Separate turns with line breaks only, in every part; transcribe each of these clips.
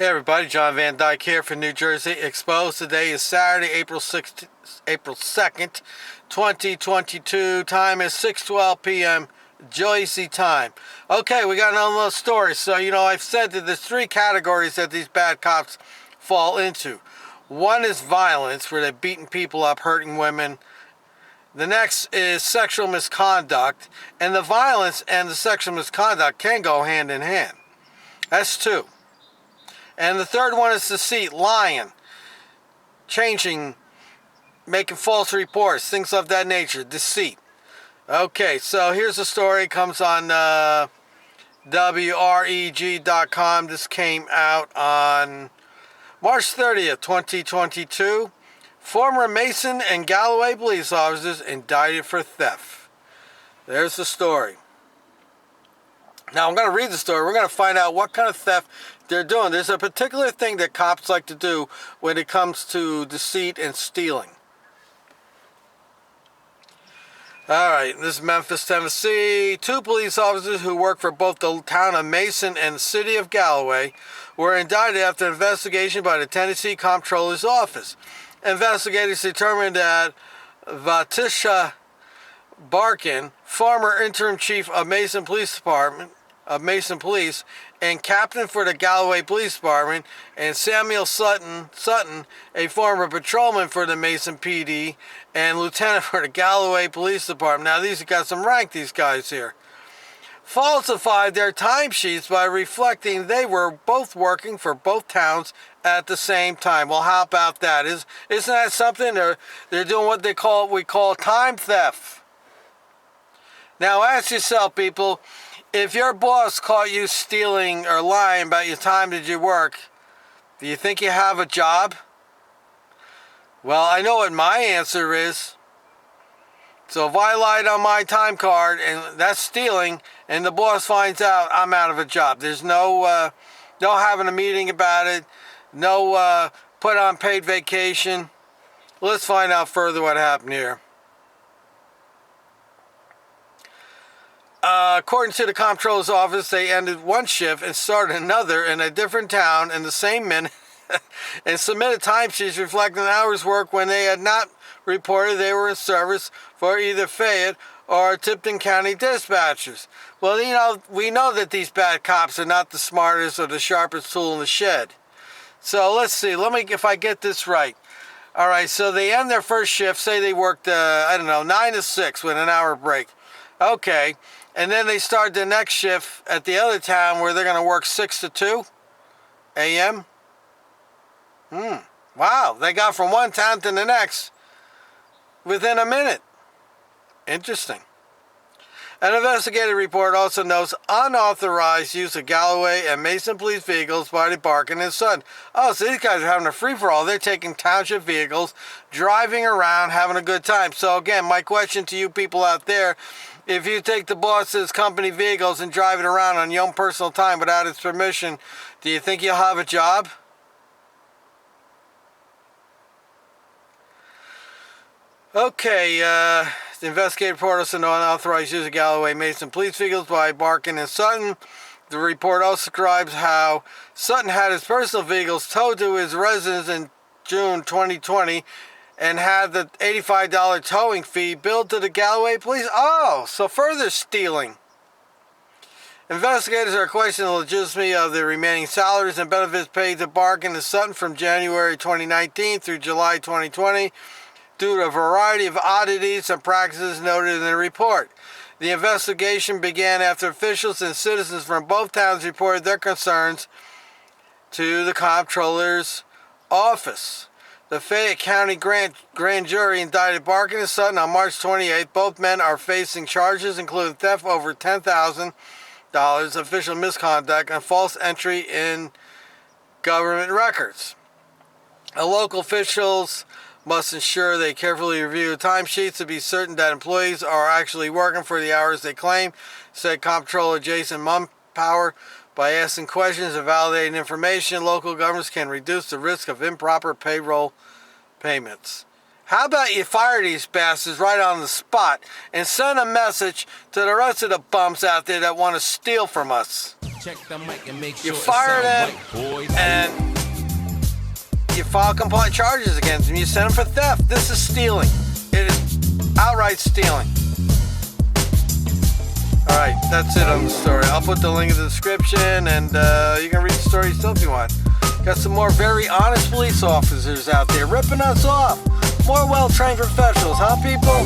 Hey everybody, John Van Dyke here for New Jersey Exposed. Today is Saturday, April 2nd, 2022. Time is 6:12 p.m. Jersey time. Okay, we got another little story. So, I've said that there's three categories that these bad cops fall into. One is violence, where they're beating people up, hurting women. The next is sexual misconduct. And the violence and the sexual misconduct can go hand in hand. That's two. And the third one is deceit, lying, changing, making false reports, things of that nature, deceit. Okay, so here's the story. It comes on WREG.com. This came out on March 30th, 2022. Former Mason and Gallaway police officers indicted for theft. There's the story. Now, I'm going to read the story. We're going to find out what kind of theft they're doing. There's a particular thing that cops like to do when it comes to deceit and stealing. All right, this is Memphis, Tennessee. Two police officers who work for both the town of Mason and the city of Gallaway were indicted after an investigation by the Tennessee Comptroller's Office. Investigators determined that Vatisha Barkin, former interim chief of Mason Police and captain for the Gallaway Police Department, and Samuel Sutton, a former patrolman for the Mason PD and lieutenant for the Gallaway Police Department. Now, these have got some rank, these guys here. Falsified their timesheets by reflecting they were both working for both towns at the same time. Well, how about that? Isn't that something? They're doing what we call time theft. Now, ask yourself, people, if your boss caught you stealing or lying about your time that you work, do you think you have a job? Well, I know what my answer is. So if I lied on my time card and that's stealing, and the boss finds out, I'm out of a job. There's no having a meeting about it, no put on paid vacation. Let's find out further what happened here. According to the comptroller's office, they ended one shift and started another in a different town in the same minute and submitted timesheets reflecting hours worked when they had not reported they were in service for either Fayette or Tipton County dispatchers. Well, we know that these bad cops are not the smartest or the sharpest tool in the shed. So let's see. If I get this right. All right, so they end their first shift. Say they worked, 9 to 6 with an hour break. Okay. And then they start the next shift at the other town where they're going to work 6 to 2 a.m. Wow, they got from one town to the next within a minute. Interesting. An investigative report also notes unauthorized use of Gallaway and Mason police vehicles by Barkin and Son. Oh, so these guys are having a free-for-all. They're taking township vehicles, driving around, having a good time. So again, my question to you people out there, if you take the boss's company vehicles and drive it around on your own personal time without his permission, do you think you'll have a job? Okay, the investigative report also noted unauthorized use of Gallaway Mason police vehicles by Barkin and Sutton. The report also describes how Sutton had his personal vehicles towed to his residence in June 2020 and had the $85 towing fee billed to the Gallaway police. Oh, so further stealing. Investigators are questioning the legitimacy of the remaining salaries and benefits paid to Barkin and Sutton from January 2019 through July 2020 due to a variety of oddities and practices noted in the report. The investigation began after officials and citizens from both towns reported their concerns to the comptroller's office. The Fayette County Grand Jury indicted Barkin and Sutton on March 28th. Both men are facing charges including theft over $10,000, official misconduct, and false entry in government records. Local officials must ensure they carefully review timesheets to be certain that employees are actually working for the hours they claim, said Comptroller Jason Mumpower. By asking questions and validating information, local governments can reduce the risk of improper payroll payments. How about you fire these bastards right on the spot and send a message to the rest of the bums out there that want to steal from us? You fire them, and you file complaint charges against them. You send them for theft. This is stealing. It is outright stealing. Alright, that's it on the story. I'll put the link in the description, and you can read the story yourself if you want. Got some more very honest police officers out there ripping us off. More well-trained professionals, huh, people?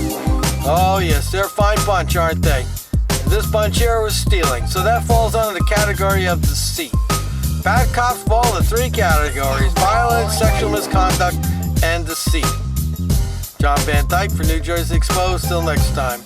Oh, yes, they're a fine bunch, aren't they? And this bunch here was stealing, so that falls under the category of deceit. Bad cops fall into 3 categories: violence, sexual misconduct, and deceit. John Van Dyke for New Jersey Exposed. Till next time.